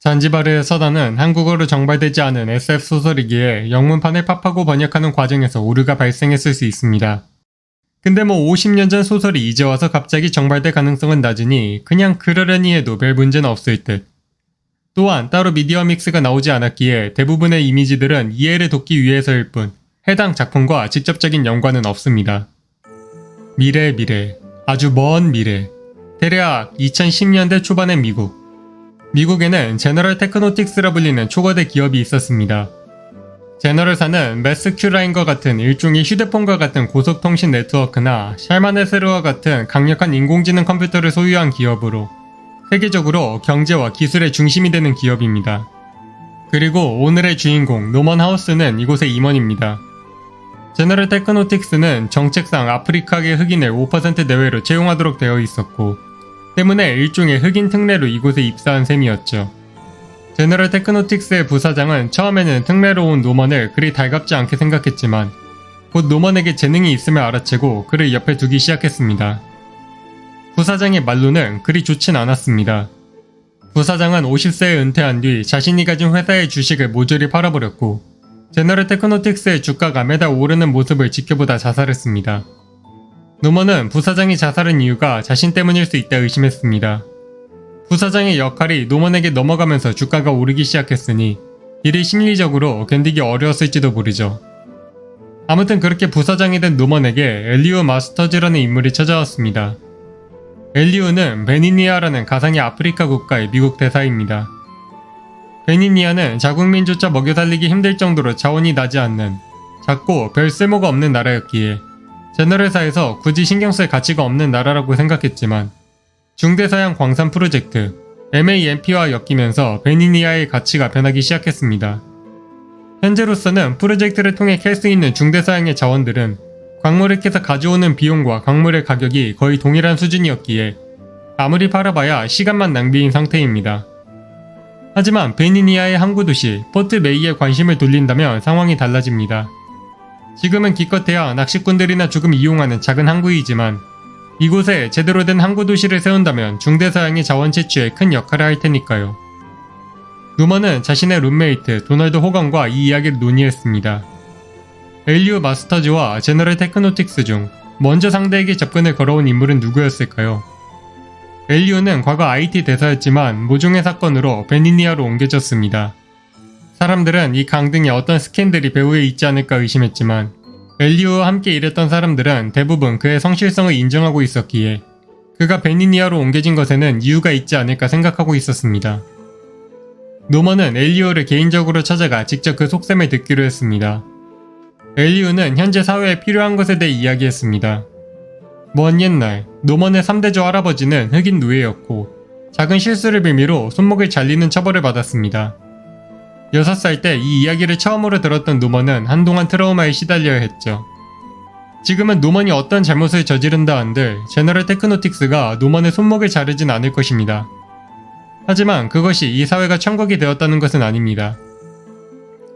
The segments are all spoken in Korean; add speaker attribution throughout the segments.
Speaker 1: 잔지바르의 서단은 한국어로 정발되지 않은 SF 소설이기에 영문판을 팝하고 번역하는 과정에서 오류가 발생했을 수 있습니다. 근데 50년 전 소설이 이제 와서 갑자기 정발될 가능성은 낮으니 그냥 그러려니 해도 별 문제는 없을 듯. 또한 따로 미디어 믹스가 나오지 않았기에 대부분의 이미지들은 이해를 돕기 위해서일 뿐 해당 작품과 직접적인 연관은 없습니다. 미래, 아주 먼 미래. 대략 2010년대 초반의 미국. 미국에는 제너럴 테크노틱스라 불리는 초거대 기업이 있었습니다. 제너럴사는 매스큐라인과 같은 일종의 휴대폰과 같은 고속통신 네트워크나 샬마네스르와 같은 강력한 인공지능 컴퓨터를 소유한 기업으로 세계적으로 경제와 기술의 중심이 되는 기업입니다. 그리고 오늘의 주인공 노먼 하우스는 이곳의 임원입니다. 제너럴 테크노틱스는 정책상 아프리카계 흑인을 5% 내외로 채용하도록 되어 있었고 때문에 일종의 흑인 특례로 이곳에 입사한 셈이었죠. 제너럴 테크노틱스의 부사장은 처음에는 특례로 온 노먼을 그리 달갑지 않게 생각했지만 곧 노먼에게 재능이 있음을 알아채고 그를 옆에 두기 시작했습니다. 부사장의 말로는 그리 좋진 않았습니다. 부사장은 50세에 은퇴한 뒤 자신이 가진 회사의 주식을 모조리 팔아버렸고 제너럴 테크노틱스의 주가가 매달 오르는 모습을 지켜보다 자살했습니다. 노먼은 부사장이 자살한 이유가 자신 때문일 수 있다 의심했습니다. 부사장의 역할이 노먼에게 넘어가면서 주가가 오르기 시작했으니 이를 심리적으로 견디기 어려웠을지도 모르죠. 아무튼 그렇게 부사장이 된 노먼에게 엘리오 마스터즈라는 인물이 찾아왔습니다. 엘리오는 베니니아라는 가상의 아프리카 국가의 미국 대사입니다. 베니니아는 자국민조차 먹여 살리기 힘들 정도로 자원이 나지 않는 작고 별 쓸모가 없는 나라였기에 제너럴사에서 굳이 신경 쓸 가치가 없는 나라라고 생각했지만 중대서양 광산 프로젝트 MAMP와 엮이면서 베니니아의 가치가 변하기 시작했습니다. 현재로서는 프로젝트를 통해 캘 수 있는 중대서양의 자원들은 광물을 캐서 가져오는 비용과 광물의 가격이 거의 동일한 수준이었기에 아무리 팔아봐야 시간만 낭비인 상태입니다. 하지만 베니니아의 항구 도시 포트 메이에 관심을 돌린다면 상황이 달라집니다. 지금은 기껏해야 낚시꾼들이나 조금 이용하는 작은 항구이지만 이곳에 제대로 된 항구 도시를 세운다면 중대서양의 자원 채취에 큰 역할을 할 테니까요. 노먼은 자신의 룸메이트 도널드 호건과 이 이야기를 논의했습니다. 엘리오 마스터즈와 제너럴 테크노틱스 중 먼저 상대에게 접근을 걸어온 인물은 누구였을까요? 엘리오는 과거 IT 대사였지만 모종의 사건으로 베니니아로 옮겨졌습니다. 사람들은 이 강등에 어떤 스캔들이 배후에 있지 않을까 의심했지만 엘리오와 함께 일했던 사람들은 대부분 그의 성실성을 인정하고 있었기에 그가 베니니아로 옮겨진 것에는 이유가 있지 않을까 생각하고 있었습니다. 노먼은 엘리오를 개인적으로 찾아가 직접 그 속셈을 듣기로 했습니다. 엘리오는 현재 사회에 필요한 것에 대해 이야기했습니다. 먼 옛날 노먼의 3대조 할아버지는 흑인 노예였고 작은 실수를 빌미로 손목을 잘리는 처벌을 받았습니다. 6살 때 이 이야기를 처음으로 들었던 노먼은 한동안 트라우마에 시달려야 했죠. 지금은 노먼이 어떤 잘못을 저지른다 한들 제너럴 테크노틱스가 노먼의 손목을 자르진 않을 것입니다. 하지만 그것이 이 사회가 천국이 되었다는 것은 아닙니다.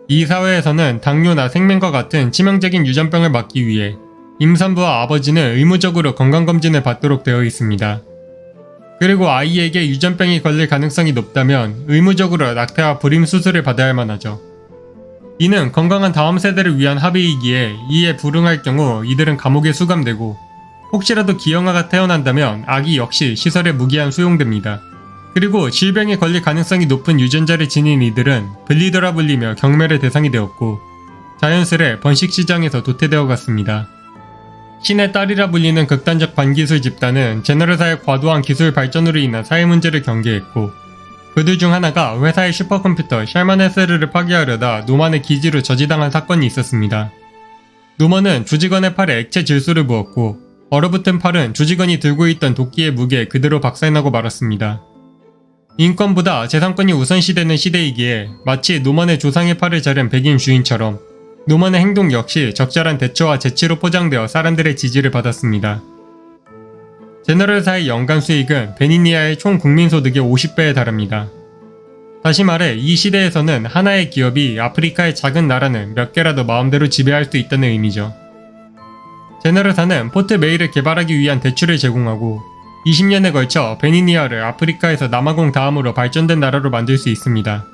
Speaker 1: 이 사회에서는 당뇨나 생명과 같은 치명적인 유전병을 막기 위해 임산부와 아버지는 의무적으로 건강검진을 받도록 되어 있습니다. 그리고 아이에게 유전병이 걸릴 가능성이 높다면 의무적으로 낙태와 불임 수술을 받아야 할 만하죠. 이는 건강한 다음 세대를 위한 합의이기에 이에 불응할 경우 이들은 감옥에 수감되고 혹시라도 기형아가 태어난다면 아기 역시 시설에 무기한 수용됩니다. 그리고 질병에 걸릴 가능성이 높은 유전자를 지닌 이들은 블리더라 불리며 경멸의 대상이 되었고 자연스레 번식시장에서 도태되어 갔습니다. 신의 딸이라 불리는 극단적 반기술 집단은 제너럴사의 과도한 기술 발전으로 인한 사회 문제를 경계했고 그들 중 하나가 회사의 슈퍼컴퓨터 샬마네스르를 파괴하려다 노먼의 기지로 저지당한 사건이 있었습니다. 노먼은 주직원의 팔에 액체 질소를 부었고 얼어붙은 팔은 주직원이 들고 있던 도끼의 무게에 그대로 박살나고 말았습니다. 인권보다 재산권이 우선시되는 시대이기에 마치 노먼의 조상의 팔을 자른 백인 주인처럼 노먼의 행동 역시 적절한 대처와 재치로 포장되어 사람들의 지지를 받았습니다. 제너럴사의 연간 수익은 베니니아의 총 국민소득의 50배에 달합니다. 다시 말해 이 시대에서는 하나의 기업이 아프리카의 작은 나라는 몇 개라도 마음대로 지배할 수 있다는 의미죠. 제너럴사는 포트 메이를 개발하기 위한 대출을 제공하고 20년에 걸쳐 베니니아를 아프리카에서 남아공 다음으로 발전된 나라로 만들 수 있습니다.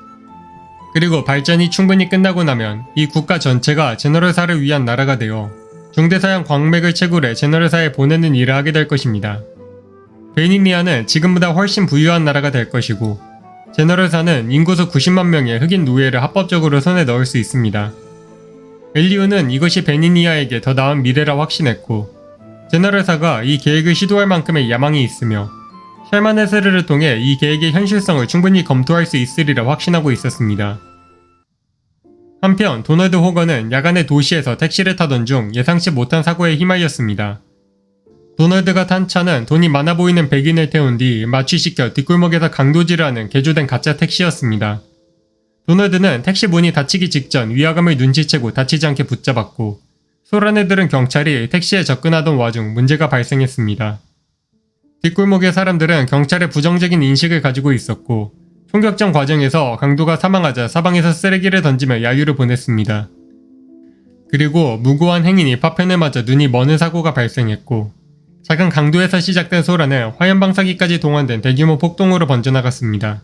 Speaker 1: 그리고 발전이 충분히 끝나고 나면 이 국가 전체가 제너럴사를 위한 나라가 되어 중대서양 광맥을 채굴해 제너럴사에 보내는 일을 하게 될 것입니다. 베니니아는 지금보다 훨씬 부유한 나라가 될 것이고 제너럴사는 인구수 90만 명의 흑인 노예를 합법적으로 손에 넣을 수 있습니다. 엘리우는 이것이 베니니아에게 더 나은 미래라 확신했고 제너럴사가 이 계획을 시도할 만큼의 야망이 있으며 샬마네세르를 통해 이 계획의 현실성을 충분히 검토할 수 있으리라 확신하고 있었습니다. 한편 도널드 호건은 야간에 도시에서 택시를 타던 중 예상치 못한 사고에 휘말렸습니다. 도널드가 탄 차는 돈이 많아 보이는 백인을 태운 뒤 마취시켜 뒷골목에서 강도질하는 개조된 가짜 택시였습니다. 도널드는 택시 문이 닫히기 직전 위화감을 눈치채고 다치지 않게 붙잡았고 소란에 들은 경찰이 택시에 접근하던 와중 문제가 발생했습니다. 뒷골목의 사람들은 경찰의 부정적인 인식을 가지고 있었고 총격전 과정에서 강도가 사망하자 사방에서 쓰레기를 던지며 야유를 보냈습니다. 그리고 무고한 행인이 파편을 맞아 눈이 머는 사고가 발생했고 작은 강도에서 시작된 소란은 화염방사기까지 동원된 대규모 폭동으로 번져나갔습니다.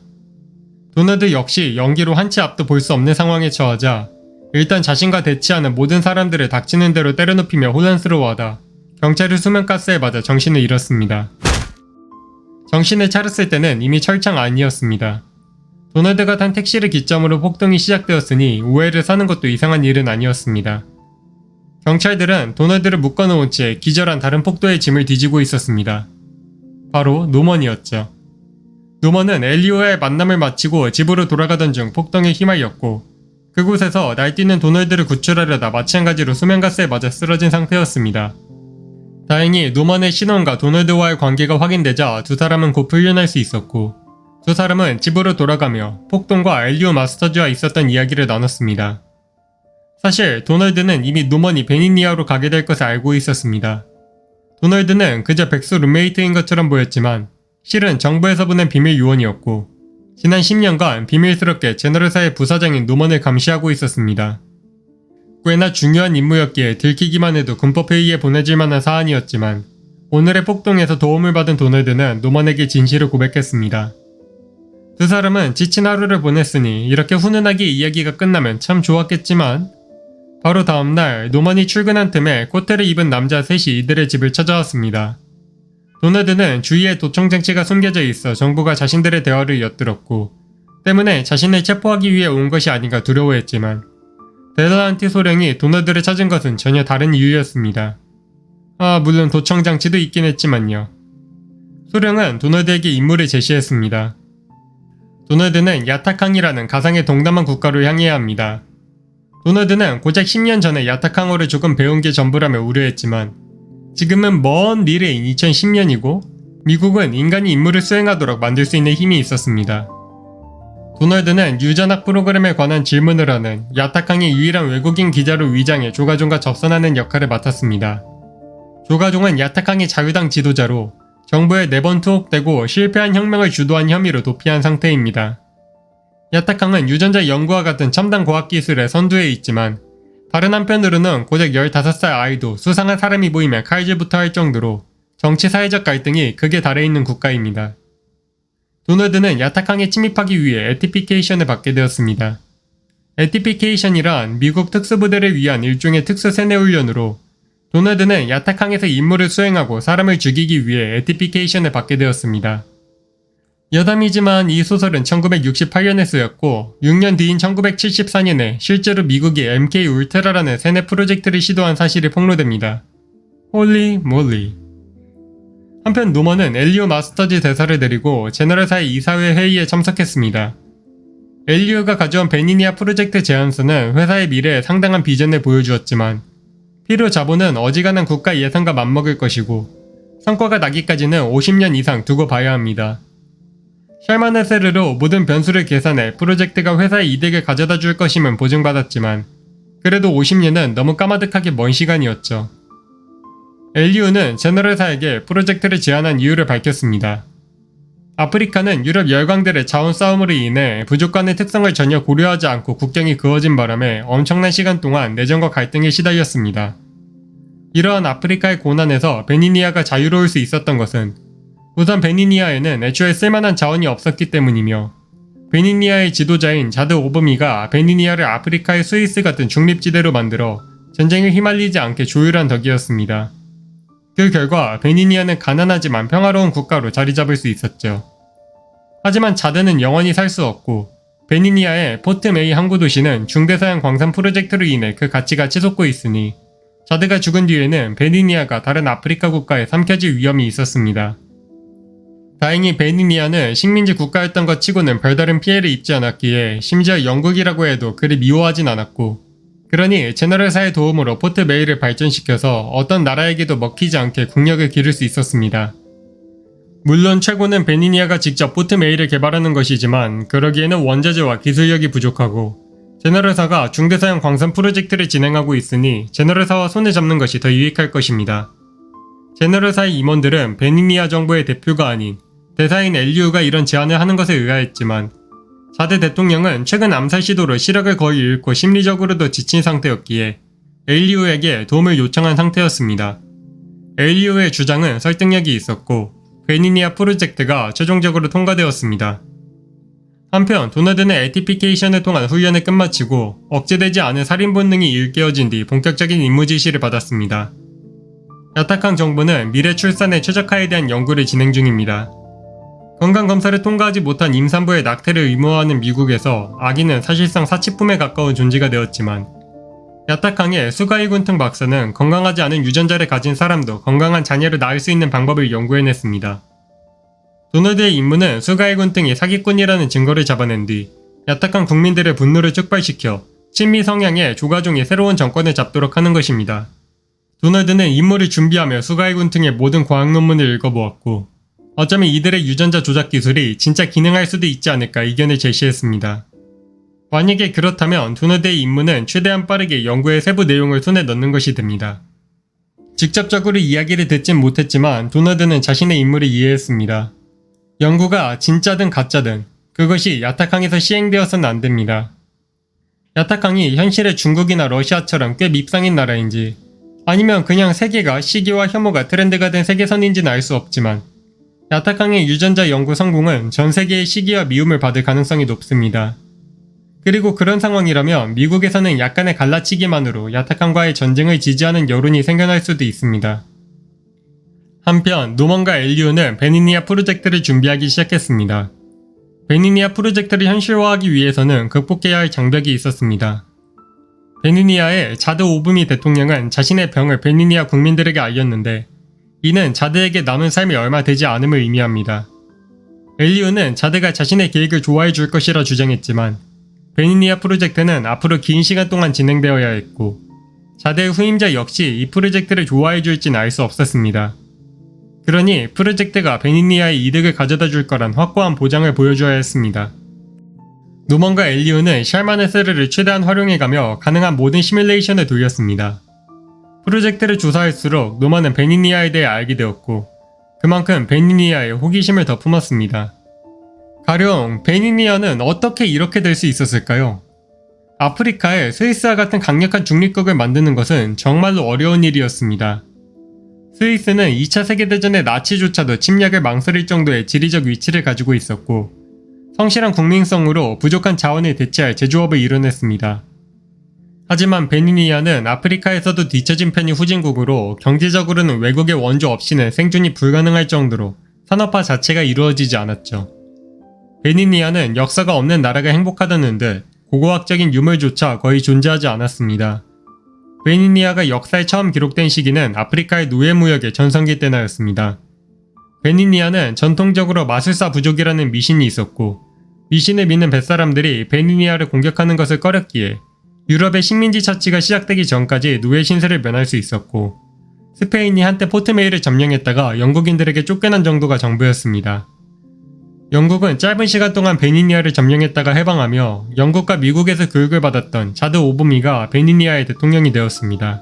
Speaker 1: 도널드 역시 연기로 한 치 앞도 볼 수 없는 상황에 처하자 일단 자신과 대치하는 모든 사람들을 닥치는 대로 때려눕히며 혼란스러워하다 경찰의 수면가스에 맞아 정신을 잃었습니다. 정신을 차렸을 때는 이미 철창 안이었습니다. 도널드가 탄 택시를 기점으로 폭동이 시작되었으니 오해를 사는 것도 이상한 일은 아니었습니다. 경찰들은 도널드를 묶어놓은 채 기절한 다른 폭도의 짐을 뒤지고 있었습니다. 바로 노먼이었죠. 노먼은 엘리오와의 만남을 마치고 집으로 돌아가던 중 폭동에 휘말렸고 그곳에서 날뛰는 도널드를 구출하려다 마찬가지로 수면가스에 맞아 쓰러진 상태였습니다. 다행히 노먼의 신원과 도널드와의 관계가 확인되자 두 사람은 곧 풀려날 수 있었고 두 사람은 집으로 돌아가며 폭동과 엘리오 마스터즈와 있었던 이야기를 나눴습니다. 사실 도널드는 이미 노먼이 베니니아로 가게 될 것을 알고 있었습니다. 도널드는 그저 백수 룸메이트인 것처럼 보였지만 실은 정부에서 보낸 비밀 요원이었고 지난 10년간 비밀스럽게 제너럴사의 부사장인 노먼을 감시하고 있었습니다. 꽤나 중요한 임무였기에 들키기만 해도 군법회의에 보내질 만한 사안이었지만 오늘의 폭동에서 도움을 받은 도널드는 노먼에게 진실을 고백했습니다. 두 사람은 지친 하루를 보냈으니 이렇게 훈훈하게 이야기가 끝나면 참 좋았겠지만 바로 다음날 노먼이 출근한 틈에 코트를 입은 남자 셋이 이들의 집을 찾아왔습니다. 도널드는 주위에 도청장치가 숨겨져 있어 정부가 자신들의 대화를 엿들었고 때문에 자신을 체포하기 위해 온 것이 아닌가 두려워했지만 데들란티 소령이 도널드를 찾은 것은 전혀 다른 이유였습니다. 물론 도청장치도 있긴 했지만요. 소령은 도널드에게 임무를 제시했습니다. 도널드는 야타캉이라는 가상의 동남아 국가로 향해야 합니다. 도널드는 고작 10년 전에 야타캉어를 조금 배운 게 전부라며 우려했지만 지금은 먼 미래인 2010년이고 미국은 인간이 임무를 수행하도록 만들 수 있는 힘이 있었습니다. 도널드는 유전학 프로그램에 관한 질문을 하는 야타캉의 유일한 외국인 기자로 위장해 조가종과 접선하는 역할을 맡았습니다. 조가종은 야타캉의 자유당 지도자로 정부에 4번 투옥되고 실패한 혁명을 주도한 혐의로 도피한 상태입니다. 야타캉은 유전자 연구와 같은 첨단 과학기술의 선두에 있지만 다른 한편으로는 고작 15살 아이도 수상한 사람이 보이면 칼질부터 할 정도로 정치-사회적 갈등이 극에 달해 있는 국가입니다. 도널드는 야타캉에 침입하기 위해 에티피케이션을 받게 되었습니다. 에티피케이션이란 미국 특수부대를 위한 일종의 특수 세뇌훈련으로 도널드는 야타캉에서 임무를 수행하고 사람을 죽이기 위해 에티피케이션을 받게 되었습니다. 여담이지만 이 소설은 1968년에 쓰였고 6년 뒤인 1974년에 실제로 미국이 MK 울트라라는 세뇌 프로젝트를 시도한 사실이 폭로됩니다. 홀리 몰리. 한편 노먼은 엘리오 마스터즈 대사를 데리고 제너럴사의 이사회 회의에 참석했습니다. 엘리오가 가져온 베니니아 프로젝트 제안서는 회사의 미래에 상당한 비전을 보여주었지만 필요 자본은 어지간한 국가 예산과 맞먹을 것이고 성과가 나기까지는 50년 이상 두고 봐야 합니다. 샬마네세르로 모든 변수를 계산해 프로젝트가 회사의 이득을 가져다 줄 것임은 보증받았지만 그래도 50년은 너무 까마득하게 먼 시간이었죠. 엘리오는 제너럴사에게 프로젝트를 제안한 이유를 밝혔습니다. 아프리카는 유럽 열강들의 자원 싸움으로 인해 부족간의 특성을 전혀 고려하지 않고 국경이 그어진 바람에 엄청난 시간 동안 내전과 갈등에 시달렸습니다. 이러한 아프리카의 고난에서 베니니아가 자유로울 수 있었던 것은 우선 베니니아에는 애초에 쓸만한 자원이 없었기 때문이며 베니니아의 지도자인 자드 오브미가 베니니아를 아프리카의 스위스 같은 중립지대로 만들어 전쟁에 휘말리지 않게 조율한 덕이었습니다. 그 결과 베니니아는 가난하지만 평화로운 국가로 자리 잡을 수 있었죠. 하지만 자드는 영원히 살 수 없고 베니니아의 포트 메이 항구 도시는 중대서양 광산 프로젝트로 인해 그 가치가 치솟고 있으니 자드가 죽은 뒤에는 베니니아가 다른 아프리카 국가에 삼켜질 위험이 있었습니다. 다행히 베니니아는 식민지 국가였던 것 치고는 별다른 피해를 입지 않았기에 심지어 영국이라고 해도 그리 미워하진 않았고, 그러니 제너럴사의 도움으로 포트 메이를 발전시켜서 어떤 나라에게도 먹히지 않게 국력을 기를 수 있었습니다. 물론 최고는 베니니아가 직접 포트 메이를 개발하는 것이지만 그러기에는 원자재와 기술력이 부족하고 제너럴사가 중대서양 광산 프로젝트를 진행하고 있으니 제너럴사와 손을 잡는 것이 더 유익할 것입니다. 제너럴사의 임원들은 베니니아 정부의 대표가 아닌 대사인 엘리우가 이런 제안을 하는 것에 의아했지만 자드 대통령은 최근 암살 시도로 시력을 거의 잃고 심리적으로도 지친 상태였기에 엘리우에게 도움을 요청한 상태였습니다. 엘리우의 주장은 설득력이 있었고 베니니아 프로젝트가 최종적으로 통과되었습니다. 한편 도나드는 에티피케이션을 통한 훈련을 끝마치고 억제되지 않은 살인 본능이 일깨워진 뒤 본격적인 임무 지시를 받았습니다. 야타캉 정부는 미래 출산의 최적화에 대한 연구를 진행 중입니다. 건강검사를 통과하지 못한 임산부의 낙태를 의무화하는 미국에서 아기는 사실상 사치품에 가까운 존재가 되었지만 야타캉의 수가이군퉁 박사는 건강하지 않은 유전자를 가진 사람도 건강한 자녀를 낳을 수 있는 방법을 연구해냈습니다. 도널드의 임무는 수가이군퉁이 사기꾼이라는 증거를 잡아낸 뒤 야타캉 국민들의 분노를 촉발시켜 친미 성향의 조가종이 새로운 정권을 잡도록 하는 것입니다. 도널드는 임무를 준비하며 수가이군퉁의 모든 과학 논문을 읽어보았고 어쩌면 이들의 유전자 조작 기술이 진짜 기능할 수도 있지 않을까 의견을 제시했습니다. 만약에 그렇다면 도널드의 임무는 최대한 빠르게 연구의 세부 내용을 손에 넣는 것이 됩니다. 직접적으로 이야기를 듣진 못했지만 도널드는 자신의 임무를 이해했습니다. 연구가 진짜든 가짜든 그것이 야타캉에서 시행되어서는 안 됩니다. 야타캉이 현실의 중국이나 러시아처럼 꽤 밉상인 나라인지 아니면 그냥 세계가 시기와 혐오가 트렌드가 된 세계선인지는 알 수 없지만 야타캉의 유전자 연구 성공은 전 세계의 시기와 미움을 받을 가능성이 높습니다. 그리고 그런 상황이라면 미국에서는 약간의 갈라치기만으로 야타캉과의 전쟁을 지지하는 여론이 생겨날 수도 있습니다. 한편 노먼과 엘리오는 베니니아 프로젝트를 준비하기 시작했습니다. 베니니아 프로젝트를 현실화하기 위해서는 극복해야 할 장벽이 있었습니다. 베니니아의 자드 오브미 대통령은 자신의 병을 베니니아 국민들에게 알렸는데 이는 자드에게 남은 삶이 얼마 되지 않음을 의미합니다. 엘리오는 자드가 자신의 계획을 좋아해 줄 것이라 주장했지만 베니니아 프로젝트는 앞으로 긴 시간 동안 진행되어야 했고 자드의 후임자 역시 이 프로젝트를 좋아해 줄지는 알 수 없었습니다. 그러니 프로젝트가 베니니아의 이득을 가져다 줄 거란 확고한 보장을 보여줘야 했습니다. 노먼과 엘리오는 샬마네스르를 최대한 활용해가며 가능한 모든 시뮬레이션을 돌렸습니다. 프로젝트를 조사할수록 노먼은 베니니아에 대해 알게 되었고 그만큼 베니니아에 호기심을 더 품었습니다. 가령 베니니아는 어떻게 이렇게 될 수 있었을까요? 아프리카에 스위스와 같은 강력한 중립국을 만드는 것은 정말로 어려운 일이었습니다. 스위스는 2차 세계대전의 나치조차도 침략을 망설일 정도의 지리적 위치를 가지고 있었고 성실한 국민성으로 부족한 자원을 대체할 제조업을 이뤄냈습니다. 하지만 베니니아는 아프리카에서도 뒤처진 편이 후진국으로 경제적으로는 외국의 원조 없이는 생존이 불가능할 정도로 산업화 자체가 이루어지지 않았죠. 베니니아는 역사가 없는 나라가 행복하다는 듯 고고학적인 유물조차 거의 존재하지 않았습니다. 베니니아가 역사에 처음 기록된 시기는 아프리카의 노예무역의 전성기 때나였습니다. 베니니아는 전통적으로 마술사 부족이라는 미신이 있었고 미신을 믿는 뱃사람들이 베니니아를 공격하는 것을 꺼렸기에 유럽의 식민지 착취가 시작되기 전까지 노예 신세를 면할 수 있었고 스페인이 한때 포트메이를 점령했다가 영국인들에게 쫓겨난 정도가 전부였습니다. 영국은 짧은 시간 동안 베니니아를 점령했다가 해방하며 영국과 미국에서 교육을 받았던 자드 오브미가 베니니아의 대통령이 되었습니다.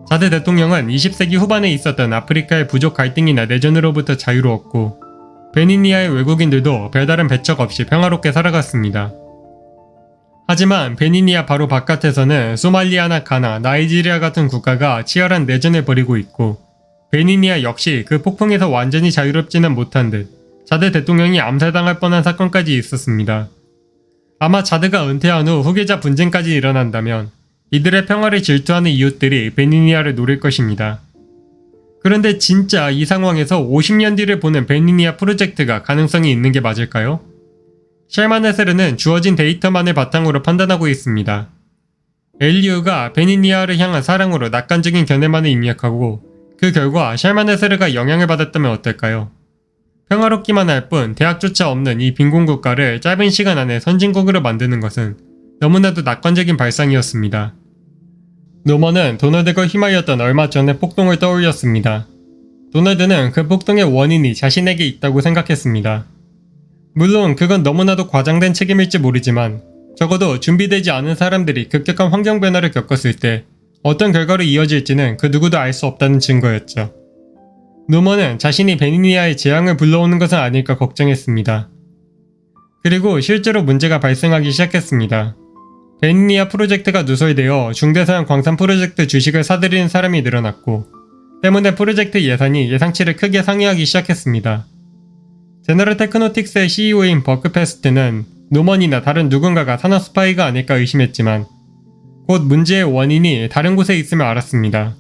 Speaker 1: 자드 대통령은 20세기 후반에 있었던 아프리카의 부족 갈등이나 내전으로부터 자유로웠고 베니니아의 외국인들도 별다른 배척 없이 평화롭게 살아갔습니다. 하지만 베니니아 바로 바깥에서는 소말리아나 가나, 나이지리아 같은 국가가 치열한 내전을 벌이고 있고 베니니아 역시 그 폭풍에서 완전히 자유롭지는 못한 듯 자드 대통령이 암살당할 뻔한 사건까지 있었습니다. 아마 자드가 은퇴한 후 후계자 분쟁까지 일어난다면 이들의 평화를 질투하는 이웃들이 베니니아를 노릴 것입니다. 그런데 진짜 이 상황에서 50년 뒤를 보는 베니니아 프로젝트가 가능성이 있는 게 맞을까요? 샬마네세르는 주어진 데이터만을 바탕으로 판단하고 있습니다. 엘리우가 베니니아를 향한 사랑으로 낙관적인 견해만을 입력하고 그 결과 샬마네세르가 영향을 받았다면 어떨까요? 평화롭기만 할 뿐 대학조차 없는 이 빈곤 국가를 짧은 시간 안에 선진국으로 만드는 것은 너무나도 낙관적인 발상이었습니다. 노먼은 도널드가 휘말렸던 얼마 전의 폭동을 떠올렸습니다. 도널드는 그 폭동의 원인이 자신에게 있다고 생각했습니다. 물론 그건 너무나도 과장된 책임일지 모르지만 적어도 준비되지 않은 사람들이 급격한 환경 변화를 겪었을 때 어떤 결과로 이어질지는 그 누구도 알 수 없다는 증거였죠. 노먼은 자신이 베니니아의 재앙을 불러오는 것은 아닐까 걱정했습니다. 그리고 실제로 문제가 발생하기 시작했습니다. 베니니아 프로젝트가 누설되어 중대서양 광산 프로젝트 주식을 사들이는 사람이 늘어났고 때문에 프로젝트 예산이 예상치를 크게 상회하기 시작했습니다. 제너럴 테크노틱스의 CEO인 버크 패스트는 노먼이나 다른 누군가가 산업 스파이가 아닐까 의심했지만 곧 문제의 원인이 다른 곳에 있음을 알았습니다.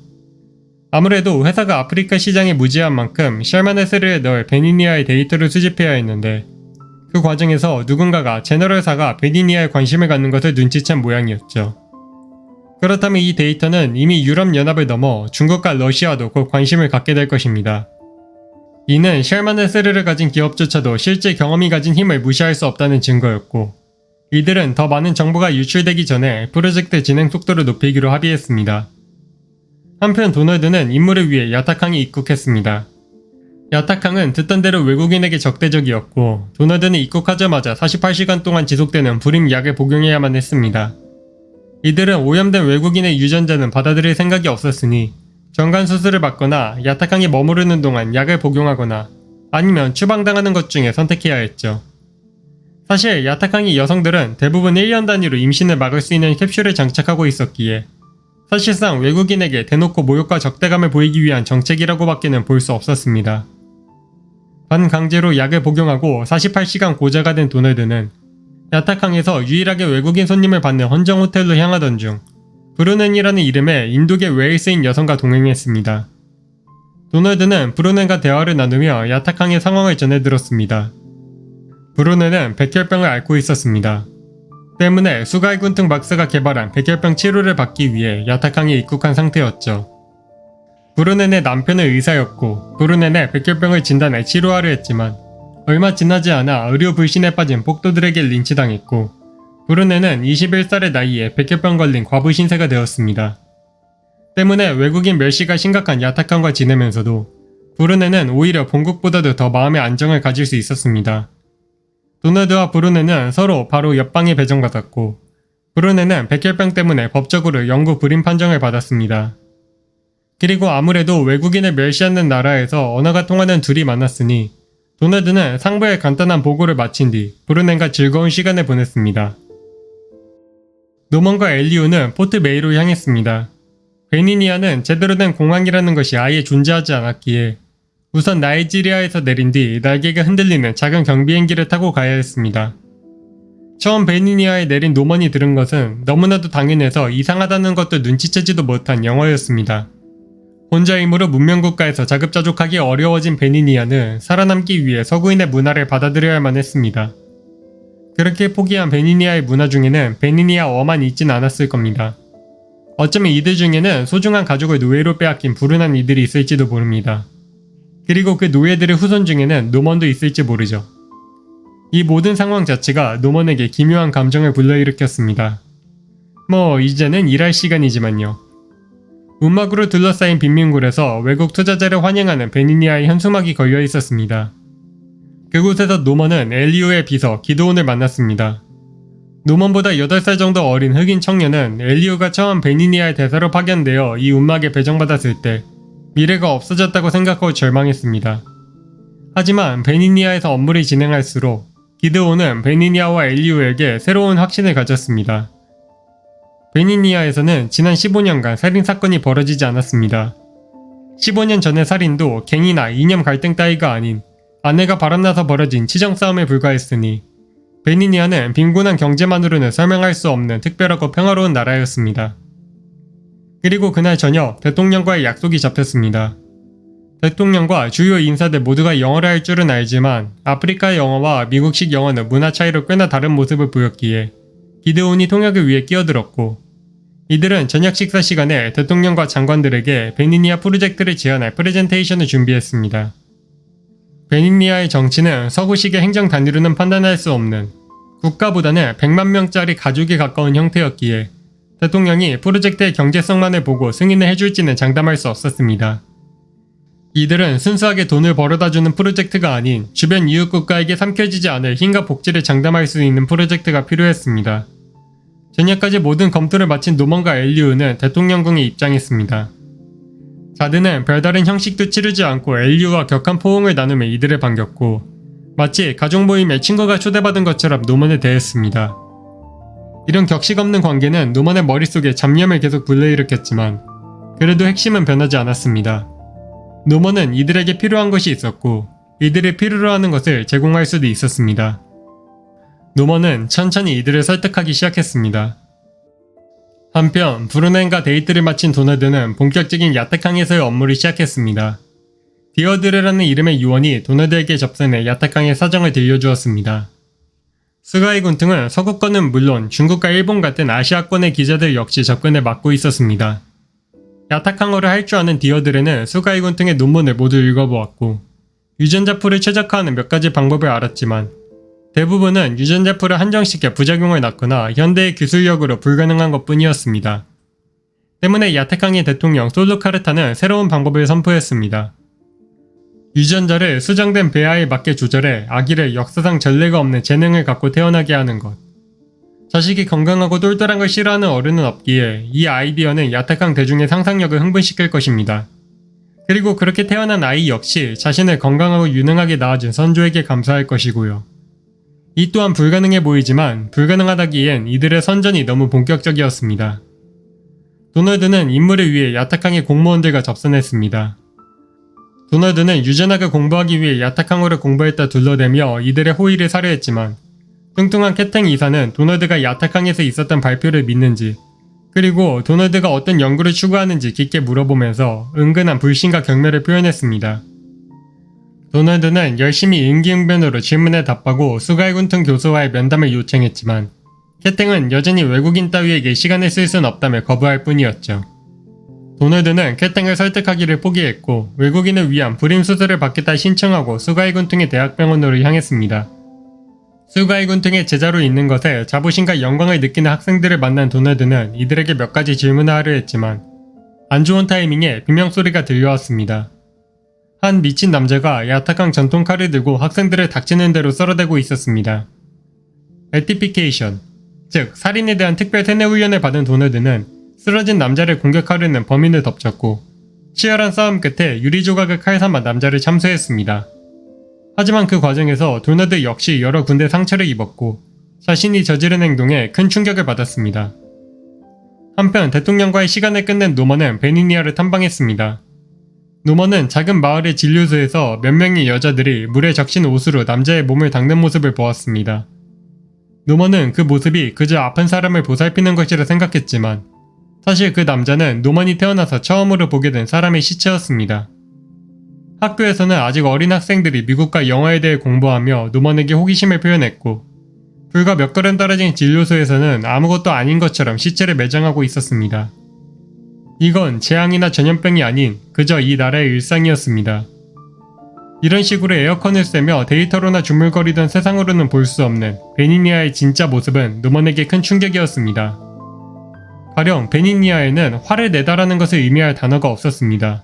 Speaker 1: 아무래도 회사가 아프리카 시장에 무지한 만큼 샬마네세르에 넣을 베니니아의 데이터를 수집해야 했는데 그 과정에서 누군가가 제너럴사가 베니니아에 관심을 갖는 것을 눈치챈 모양이었죠. 그렇다면 이 데이터는 이미 유럽연합을 넘어 중국과 러시아도 곧 관심을 갖게 될 것입니다. 이는 샬마네세르를 가진 기업조차도 실제 경험이 가진 힘을 무시할 수 없다는 증거였고 이들은 더 많은 정보가 유출되기 전에 프로젝트 진행 속도를 높이기로 합의했습니다. 한편 도널드는 임무를 위해 야타캉에 입국했습니다. 야타캉은 듣던 대로 외국인에게 적대적이었고 도널드는 입국하자마자 48시간 동안 지속되는 불임약을 복용해야만 했습니다. 이들은 오염된 외국인의 유전자는 받아들일 생각이 없었으니 정관 수술을 받거나 야타캉에 머무르는 동안 약을 복용하거나 아니면 추방당하는 것 중에 선택해야 했죠. 사실 야타캉의 여성들은 대부분 1년 단위로 임신을 막을 수 있는 캡슐을 장착하고 있었기에 사실상 외국인에게 대놓고 모욕과 적대감을 보이기 위한 정책이라고밖에는 볼 수 없었습니다. 반강제로 약을 복용하고 48시간 고자가 된 도널드는 야타캉에서 유일하게 외국인 손님을 받는 헌정 호텔로 향하던 중 브루넨이라는 이름의 인도계 웨일스인 여성과 동행했습니다. 도널드는 브루넨과 대화를 나누며 야타캉의 상황을 전해들었습니다. 브루넨은 백혈병을 앓고 있었습니다. 때문에 수가이군퉁 박사가 개발한 백혈병 치료를 받기 위해 야타캉에 입국한 상태였죠. 브루넨의 남편은 의사였고 브루넨의 백혈병을 진단해 치료하려 했지만 얼마 지나지 않아 의료 불신에 빠진 복도들에게 린치당했고 브루넨은 21살의 나이에 백혈병 걸린 과부 신세가 되었습니다. 때문에 외국인 멸시가 심각한 야타캉과 지내면서도 브루넨은 오히려 본국보다도 더 마음의 안정을 가질 수 있었습니다. 도널드와 브루넨은 서로 바로 옆방에 배정받았고 브루넨은 백혈병 때문에 법적으로 영구 불임 판정을 받았습니다. 그리고 아무래도 외국인을 멸시하는 나라에서 언어가 통하는 둘이 만났으니 도널드는 상부의 간단한 보고를 마친 뒤 브루넨과 즐거운 시간을 보냈습니다. 노먼과 엘리우는 포트 메이로 향했습니다. 베니니아는 제대로 된 공항이라는 것이 아예 존재하지 않았기에 우선 나이지리아에서 내린 뒤 날개가 흔들리는 작은 경비행기를 타고 가야 했습니다. 처음 베니니아에 내린 노먼이 들은 것은 너무나도 당연해서 이상하다는 것도 눈치채지도 못한 영어였습니다. 혼자 힘으로 문명국가에서 자급자족하기 어려워진 베니니아는 살아남기 위해 서구인의 문화를 받아들여야만 했습니다. 그렇게 포기한 베니니아의 문화 중에는 베니니아어만 있진 않았을 겁니다. 어쩌면 이들 중에는 소중한 가족을 노예로 빼앗긴 불운한 이들이 있을지도 모릅니다. 그리고 그 노예들의 후손 중에는 노먼도 있을지 모르죠. 이 모든 상황 자체가 노먼에게 기묘한 감정을 불러일으켰습니다. 이제는 일할 시간이지만요. 움막으로 둘러싸인 빈민굴에서 외국 투자자를 환영하는 베니니아의 현수막이 걸려 있었습니다. 그곳에서 노먼은 엘리우의 비서 기드온을 만났습니다. 노먼보다 8살 정도 어린 흑인 청년은 엘리우가 처음 베니니아의 대사로 파견되어 이 움막에 배정받았을 때 미래가 없어졌다고 생각하고 절망했습니다. 하지만 베니니아에서 업무를 진행할수록 기드온은 베니니아와 엘리우에게 새로운 확신을 가졌습니다. 베니니아에서는 지난 15년간 살인사건이 벌어지지 않았습니다. 15년 전의 살인도 갱이나 이념 갈등 따위가 아닌 아내가 바람나서 벌어진 치정 싸움에 불과했으니 베니니아는 빈곤한 경제만으로는 설명할 수 없는 특별하고 평화로운 나라였습니다. 그리고 그날 저녁 대통령과의 약속이 잡혔습니다. 대통령과 주요 인사들 모두가 영어를 할 줄은 알지만 아프리카 영어와 미국식 영어는 문화 차이로 꽤나 다른 모습을 보였기에 기드온이 통역을 위해 끼어들었고, 이들은 저녁 식사 시간에 대통령과 장관들에게 베니니아 프로젝트를 제안할 프레젠테이션을 준비했습니다. 베니니아의 정치는 서구식의 행정 단위로는 판단할 수 없는 국가보다는 100만 명짜리 가족에 가까운 형태였기에 대통령이 프로젝트의 경제성만을 보고 승인을 해줄지는 장담할 수 없었습니다. 이들은 순수하게 돈을 벌어다주는 프로젝트가 아닌 주변 이웃 국가에게 삼켜지지 않을 힘과 복지를 장담할 수 있는 프로젝트가 필요했습니다. 저녁까지 모든 검토를 마친 노먼과 엘리우는 대통령궁에 입장했습니다. 자드는 별다른 형식도 치르지 않고 엘리우와 격한 포옹을 나누며 이들을 반겼고, 마치 가족 모임에 친구가 초대받은 것처럼 노먼을 대했습니다. 이런 격식 없는 관계는 노먼의 머릿속에 잡념을 계속 불러일으켰지만 그래도 핵심은 변하지 않았습니다. 노먼은 이들에게 필요한 것이 있었고 이들이 필요로 하는 것을 제공할 수도 있었습니다. 노먼은 천천히 이들을 설득하기 시작했습니다. 한편 브루넨과 데이트를 마친 도널드는 본격적인 야탁항에서의 업무를 시작했습니다. 디어드레라는 이름의 요원이 도널드에게 접선해 야탁항의 사정을 들려주었습니다. 스가이 군퉁은 서구권은 물론 중국과 일본 같은 아시아권의 기자들 역시 접근을 막고 있었습니다. 야탁항어를 할 줄 아는 디어드레는 스가이 군퉁의 논문을 모두 읽어보았고 유전자 풀을 최적화하는 몇 가지 방법을 알았지만 대부분은 유전자 풀을 한정시켜 부작용을 낳거나 현대의 기술력으로 불가능한 것뿐이었습니다. 때문에 야탁항의 대통령 솔루카르타는 새로운 방법을 선포했습니다. 유전자를 수정된 배아에 맞게 조절해 아기를 역사상 전례가 없는 재능을 갖고 태어나게 하는 것. 자식이 건강하고 똘똘한 걸 싫어하는 어른은 없기에 이 아이디어는 야탁항 대중의 상상력을 흥분시킬 것입니다. 그리고 그렇게 태어난 아이 역시 자신을 건강하고 유능하게 낳아준 선조에게 감사할 것이고요. 이 또한 불가능해 보이지만 불가능하다기엔 이들의 선전이 너무 본격적이었습니다. 도널드는 임무를 위해 야탁항의 공무원들과 접선했습니다. 도널드는 유전학을 공부하기 위해 야탁항어를 공부했다 둘러대며 이들의 호의를 사려했지만 뚱뚱한 캣탱 이사는 도널드가 야탁항에서 있었던 발표를 믿는지 그리고 도널드가 어떤 연구를 추구하는지 깊게 물어보면서 은근한 불신과 경멸을 표현했습니다. 도널드는 열심히 임기응변으로 질문에 답하고 수가이 군퉁 교수와의 면담을 요청했지만 캣탱은 여전히 외국인 따위에게 시간을 쓸 순 없다며 거부할 뿐이었죠. 도널드는 캣탱을 설득하기를 포기했고 외국인을 위한 불임 수술을 받겠다 신청하고 수가이 군퉁의 대학병원으로 향했습니다. 수가이 군퉁의 제자로 있는 것에 자부심과 영광을 느끼는 학생들을 만난 도널드는 이들에게 몇 가지 질문을 하려 했지만 안 좋은 타이밍에 비명소리가 들려왔습니다. 한 미친 남자가 야탁항 전통 칼을 들고 학생들을 닥치는 대로 썰어대고 있었습니다. 에티피케이션, 즉 살인에 대한 특별 세뇌 훈련을 받은 도널드는 쓰러진 남자를 공격하려는 범인을 덮쳤고 치열한 싸움 끝에 유리조각을 칼 삼아 남자를 참수했습니다. 하지만 그 과정에서 도널드 역시 여러 군데 상처를 입었고 자신이 저지른 행동에 큰 충격을 받았습니다. 한편 대통령과의 시간을 끝낸 노먼은 베니니아를 탐방했습니다. 노먼은 작은 마을의 진료소에서 몇 명의 여자들이 물에 적신 옷으로 남자의 몸을 닦는 모습을 보았습니다. 노먼은 그 모습이 그저 아픈 사람을 보살피는 것이라 생각했지만 사실 그 남자는 노먼이 태어나서 처음으로 보게 된 사람의 시체였습니다. 학교에서는 아직 어린 학생들이 미국과 영어에 대해 공부하며 노먼에게 호기심을 표현했고 불과 몇 걸음 떨어진 진료소에서는 아무것도 아닌 것처럼 시체를 매장하고 있었습니다. 이건 재앙이나 전염병이 아닌 그저 이 나라의 일상이었습니다. 이런 식으로 에어컨을 쐬며 데이터로나 주물거리던 세상으로는 볼 수 없는 베니니아의 진짜 모습은 노먼에게 큰 충격이었습니다. 가령 베니니아에는 화를 내다라는 것을 의미할 단어가 없었습니다.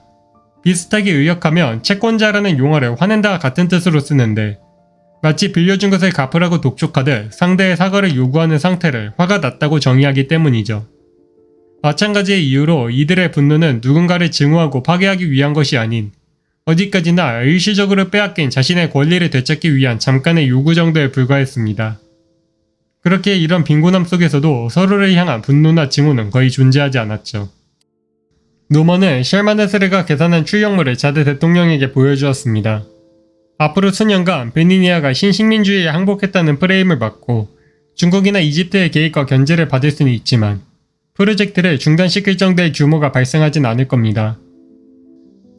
Speaker 1: 비슷하게 의역하면 채권자라는 용어를 화낸다와 같은 뜻으로 쓰는데 마치 빌려준 것을 갚으라고 독촉하듯 상대의 사과를 요구하는 상태를 화가 났다고 정의하기 때문이죠. 마찬가지의 이유로 이들의 분노는 누군가를 증오하고 파괴하기 위한 것이 아닌 어디까지나 일시적으로 빼앗긴 자신의 권리를 되찾기 위한 잠깐의 요구 정도에 불과했습니다. 그렇게 이런 빈곤함 속에서도 서로를 향한 분노나 증오는 거의 존재하지 않았죠. 노먼은 셜마네스르가 계산한 출력물을 자드 대통령에게 보여주었습니다. 앞으로 수년간 베니니아가 신식민주의에 항복했다는 프레임을 받고 중국이나 이집트의 개입과 견제를 받을 수는 있지만 프로젝트를 중단시킬 정도의 규모가 발생하진 않을 겁니다.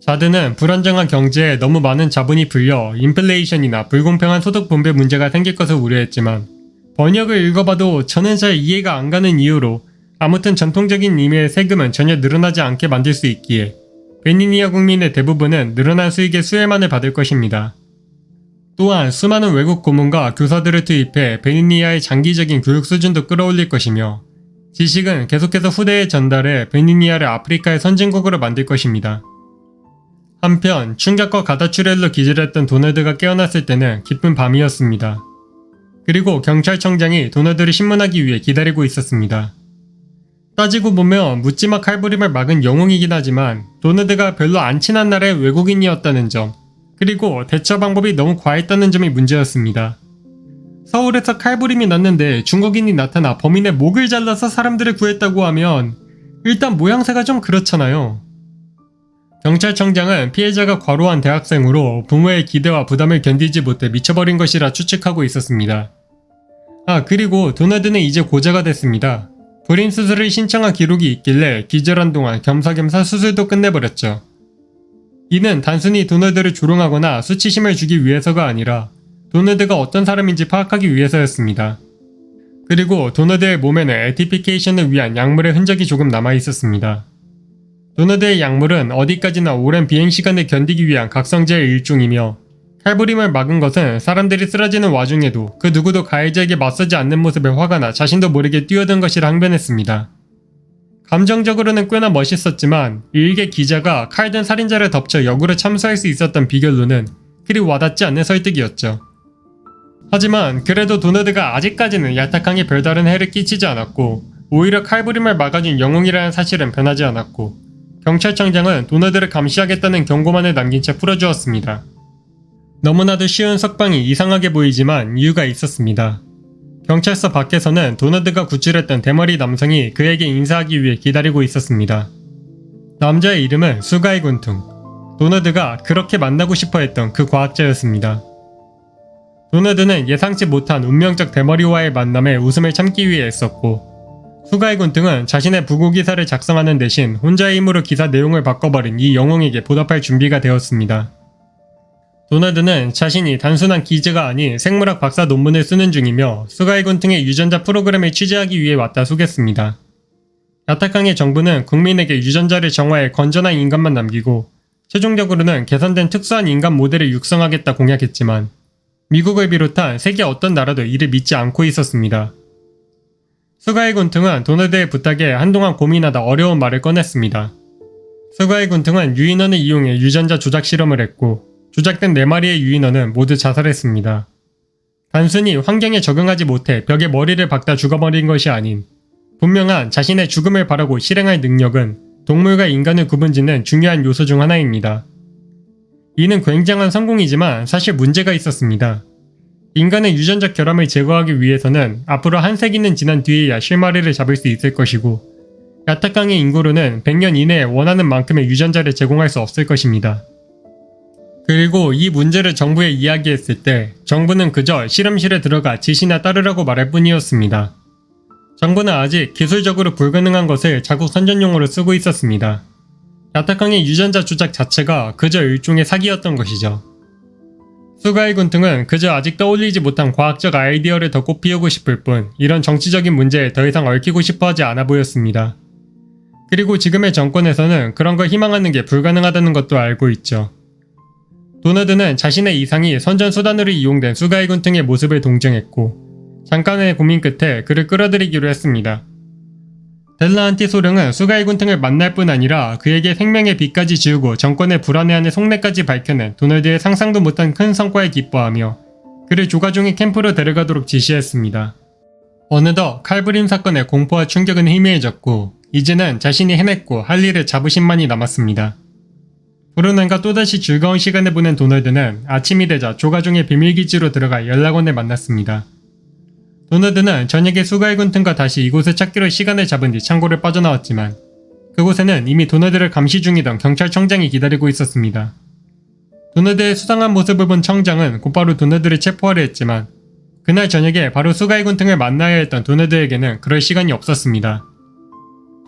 Speaker 1: 자드는 불안정한 경제에 너무 많은 자본이 불려 인플레이션이나 불공평한 소득 분배 문제가 생길 것을 우려했지만 번역을 읽어봐도 저는 잘 이해가 안 가는 이유로 아무튼 전통적인 의미의 세금은 전혀 늘어나지 않게 만들 수 있기에 베니니아 국민의 대부분은 늘어난 수익의 수혜만을 받을 것입니다. 또한 수많은 외국 고문과 교사들을 투입해 베니니아의 장기적인 교육 수준도 끌어올릴 것이며 지식은 계속해서 후대에 전달해 베니니아를 아프리카의 선진국으로 만들 것입니다. 한편 충격과 가다출혈로 기절했던 도널드가 깨어났을 때는 기쁜 밤이었습니다. 그리고 경찰청장이 도널드를 신문하기 위해 기다리고 있었습니다. 따지고 보면 묻지마 칼부림을 막은 영웅이긴 하지만 도널드가 별로 안 친한 나라의 외국인이었다는 점, 그리고 대처 방법이 너무 과했다는 점이 문제였습니다. 서울에서 칼부림이 났는데 중국인이 나타나 범인의 목을 잘라서 사람들을 구했다고 하면 일단 모양새가 좀 그렇잖아요. 경찰청장은 피해자가 과로한 대학생으로 부모의 기대와 부담을 견디지 못해 미쳐버린 것이라 추측하고 있었습니다. 그리고 도널드는 이제 고자가 됐습니다. 불임 수술을 신청한 기록이 있길래 기절한 동안 겸사겸사 수술도 끝내버렸죠. 이는 단순히 도널드를 조롱하거나 수치심을 주기 위해서가 아니라 도널드가 어떤 사람인지 파악하기 위해서였습니다. 그리고 도널드의 몸에는 에티피케이션을 위한 약물의 흔적이 조금 남아있었습니다. 도널드의 약물은 어디까지나 오랜 비행시간을 견디기 위한 각성제의 일종이며 칼부림을 막은 것은 사람들이 쓰러지는 와중에도 그 누구도 가해자에게 맞서지 않는 모습에 화가 나 자신도 모르게 뛰어든 것이라 항변했습니다. 감정적으로는 꽤나 멋있었지만 일개 기자가 칼든 살인자를 덮쳐 역으로 참수할 수 있었던 비결로는 그리 와닿지 않는 설득이었죠. 하지만 그래도 도널드가 아직까지는 야타강에 별다른 해를 끼치지 않았고 오히려 칼부림을 막아준 영웅이라는 사실은 변하지 않았고 경찰청장은 도널드를 감시하겠다는 경고만을 남긴 채 풀어주었습니다. 너무나도 쉬운 석방이 이상하게 보이지만 이유가 있었습니다. 경찰서 밖에서는 도널드가 구출했던 대머리 남성이 그에게 인사하기 위해 기다리고 있었습니다. 남자의 이름은 수가이 군퉁. 도널드가 그렇게 만나고 싶어 했던 그 과학자였습니다. 도널드는 예상치 못한 운명적 대머리와의 만남에 웃음을 참기 위해 애썼고 수가이 군퉁은 자신의 부고 기사를 작성하는 대신 혼자의 힘으로 기사 내용을 바꿔버린 이 영웅에게 보답할 준비가 되었습니다. 도널드는 자신이 단순한 기자가 아닌 생물학 박사 논문을 쓰는 중이며 수가이 군퉁의 유전자 프로그램을 취재하기 위해 왔다 소겠습니다. 야타강의 정부는 국민에게 유전자를 정화해 건전한 인간만 남기고 최종적으로는 개선된 특수한 인간 모델을 육성하겠다 공약했지만 미국을 비롯한 세계 어떤 나라도 이를 믿지 않고 있었습니다. 수가이 군퉁은 도널드의 부탁에 한동안 고민하다 어려운 말을 꺼냈습니다. 수가이 군퉁은 유인원을 이용해 유전자 조작 실험을 했고 조작된 4마리의 유인원은 모두 자살했습니다. 단순히 환경에 적응하지 못해 벽에 머리를 박다 죽어버린 것이 아닌 분명한 자신의 죽음을 바라고 실행할 능력은 동물과 인간을 구분짓는 중요한 요소 중 하나입니다. 이는 굉장한 성공이지만 사실 문제가 있었습니다. 인간의 유전적 결함을 제거하기 위해서는 앞으로 한 세기는 지난 뒤에야 실마리를 잡을 수 있을 것이고 야타강의 인구로는 100년 이내에 원하는 만큼의 유전자를 제공할 수 없을 것입니다. 그리고 이 문제를 정부에 이야기했을 때 정부는 그저 실험실에 들어가 지시나 따르라고 말할 뿐이었습니다. 정부는 아직 기술적으로 불가능한 것을 자국 선전용어로 쓰고 있었습니다. 야타강의 유전자 조작 자체가 그저 일종의 사기였던 것이죠. 수가이 군퉁은 그저 아직 떠올리지 못한 과학적 아이디어를 더 꽃피우고 싶을 뿐 이런 정치적인 문제에 더 이상 얽히고 싶어하지 않아 보였습니다. 그리고 지금의 정권에서는 그런 걸 희망하는 게 불가능하다는 것도 알고 있죠. 도널드는 자신의 이상이 선전수단으로 이용된 수가이 군퉁의 모습을 동정했고 잠깐의 고민 끝에 그를 끌어들이기로 했습니다. 델라한티 소령은 수가이 군퉁을 만날 뿐 아니라 그에게 생명의 빚까지 지우고 정권의 불안해하는 속내까지 밝혀낸 도널드의 상상도 못한 큰 성과에 기뻐하며 그를 조가종의 캠프로 데려가도록 지시했습니다. 어느덧 칼부림 사건의 공포와 충격은 희미해졌고 이제는 자신이 해냈고 할 일을 자부심만이 남았습니다. 불운함과 또다시 즐거운 시간을 보낸 도널드는 아침이 되자 조가종의 비밀기지로 들어가 연락원을 만났습니다. 도널드는 저녁에 수가이 군퉁과 다시 이곳을 찾기로 시간을 잡은 뒤 창고를 빠져나왔지만 그곳에는 이미 도너드를 감시 중이던 경찰청장이 기다리고 있었습니다. 도너드의 수상한 모습을 본 청장은 곧바로 도너드를 체포하려 했지만 그날 저녁에 바로 수가이 군통을 만나야 했던 도너드에게는 그럴 시간이 없었습니다.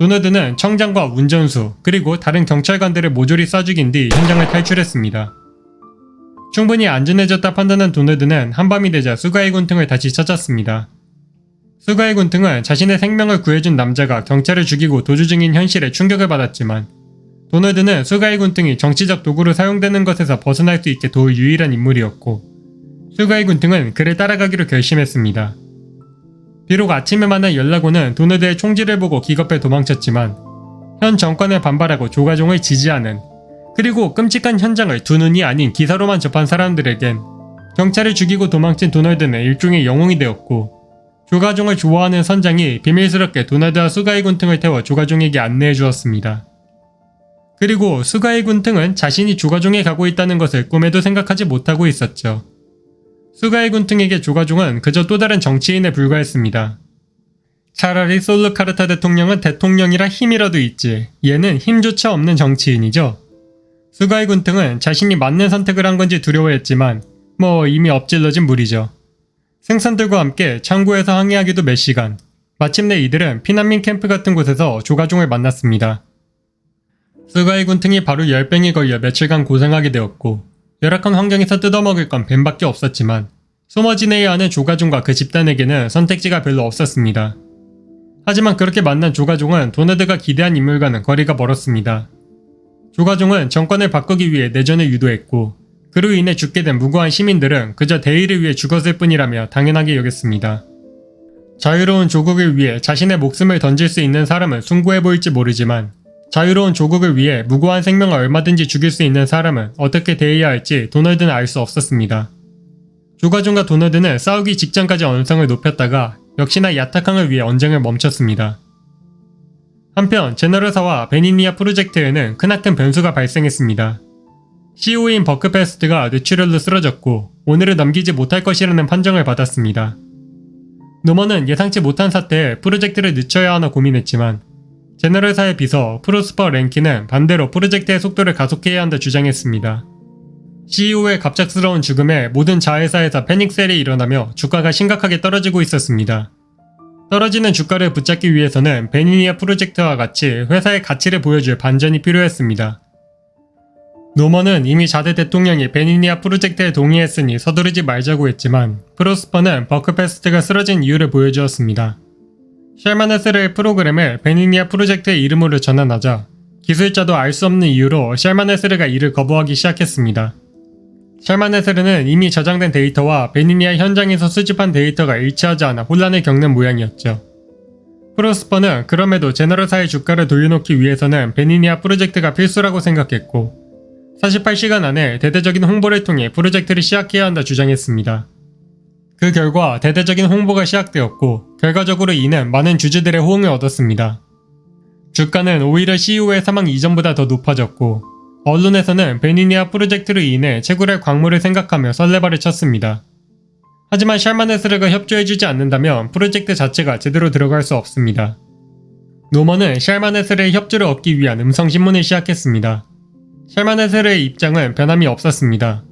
Speaker 1: 도너드는 청장과 운전수 그리고 다른 경찰관들을 모조리 쏴 죽인 뒤 현장을 탈출했습니다. 충분히 안전해졌다 판단한 도너드는 한밤이 되자 수가이 군통을 다시 찾았습니다. 수가이 군통은 자신의 생명을 구해준 남자가 경찰을 죽이고 도주 중인 현실에 충격을 받았지만 도너드는 수가이 군통이 정치적 도구로 사용되는 것에서 벗어날 수 있게 도울 유일한 인물이었고 수가이 군통은 그를 따라가기로 결심했습니다. 비록 아침에 만난 연락원은 도너드의 총질을 보고 기겁해 도망쳤지만 현 정권에 반발하고 조가종을 지지하는 그리고 끔찍한 현장을 두 눈이 아닌 기사로만 접한 사람들에겐 경찰을 죽이고 도망친 도너드는 일종의 영웅이 되었고 조가종을 좋아하는 선장이 비밀스럽게 도너드와 수가이 군통을 태워 조가종에게 안내해 주었습니다. 그리고 수가이 군통은 자신이 조가종에 가고 있다는 것을 꿈에도 생각하지 못하고 있었죠. 수가이 군통에게 조가종은 그저 또 다른 정치인에 불과했습니다. 차라리 솔루카르타 대통령은 대통령이라 힘이라도 있지 얘는 힘조차 없는 정치인이죠. 수가이 군통은 자신이 맞는 선택을 한 건지 두려워했지만 이미 엎질러진 물이죠. 생선들과 함께 창고에서 항해하기도 몇 시간. 마침내 이들은 피난민 캠프 같은 곳에서 조가종을 만났습니다. 수가이 군통이 바로 열병에 걸려 며칠간 고생하게 되었고 열악한 환경에서 뜯어먹을 건 뱀밖에 없었지만 숨어 지내야 하는 조가종과 그 집단에게는 선택지가 별로 없었습니다. 하지만 그렇게 만난 조가종은 도너드가 기대한 인물과는 거리가 멀었습니다. 조가종은 정권을 바꾸기 위해 내전을 유도했고 그로 인해 죽게 된 무고한 시민들은 그저 대의를 위해 죽었을 뿐이라며 당연하게 여겼습니다. 자유로운 조국을 위해 자신의 목숨을 던질 수 있는 사람은 숭고해 보일지 모르지만 자유로운 조국을 위해 무고한 생명을 얼마든지 죽일 수 있는 사람은 어떻게 대해야 할지 도너드는 알 수 없었습니다. 조가종과 도너드는 싸우기 직전까지 언성을 높였다가 역시나 야타캉을 위해 언쟁을 멈췄습니다. 한편 제너럴사와 베니니아 프로젝트에는 크나큰 변수가 발생했습니다. CEO인 버크페스트가 뇌출혈로 쓰러졌고 오늘을 넘기지 못할 것이라는 판정을 받았습니다. 노먼은 예상치 못한 사태에 프로젝트를 늦춰야 하나 고민했지만 제너럴사의 비서 프로스퍼 랭키는 반대로 프로젝트의 속도를 가속해야 한다 주장했습니다. CEO의 갑작스러운 죽음에 모든 자회사에서 패닉셀이 일어나며 주가가 심각하게 떨어지고 있었습니다. 떨어지는 주가를 붙잡기 위해서는 베니니아 프로젝트와 같이 회사의 가치를 보여줄 반전이 필요했습니다. 노먼은 이미 4대 대통령이 베니니아 프로젝트에 동의했으니 서두르지 말자고 했지만 프로스퍼는 버크페스트가 쓰러진 이유를 보여주었습니다. 샬마네스르의 프로그램을 베니니아 프로젝트의 이름으로 전환하자 기술자도 알 수 없는 이유로 샬마네스르가 이를 거부하기 시작했습니다. 샬마네스르는 이미 저장된 데이터와 베니니아 현장에서 수집한 데이터가 일치하지 않아 혼란을 겪는 모양이었죠. 프로스퍼는 그럼에도 제너럴사의 주가를 돌려놓기 위해서는 베니니아 프로젝트가 필수라고 생각했고 48시간 안에 대대적인 홍보를 통해 프로젝트를 시작해야 한다 주장했습니다. 그 결과 대대적인 홍보가 시작되었고 결과적으로 이는 많은 주주들의 호응을 얻었습니다. 주가는 오히려 CEO의 사망 이전보다 더 높아졌고 언론에서는 베니니아 프로젝트로 인해 채굴할 광물을 생각하며 설레발을 쳤습니다. 하지만 샬마네스르가 협조해주지 않는다면 프로젝트 자체가 제대로 들어갈 수 없습니다. 노먼은 샬마네스르의 협조를 얻기 위한 음성신문을 시작했습니다. 샬마네스르의 입장은 변함이 없었습니다.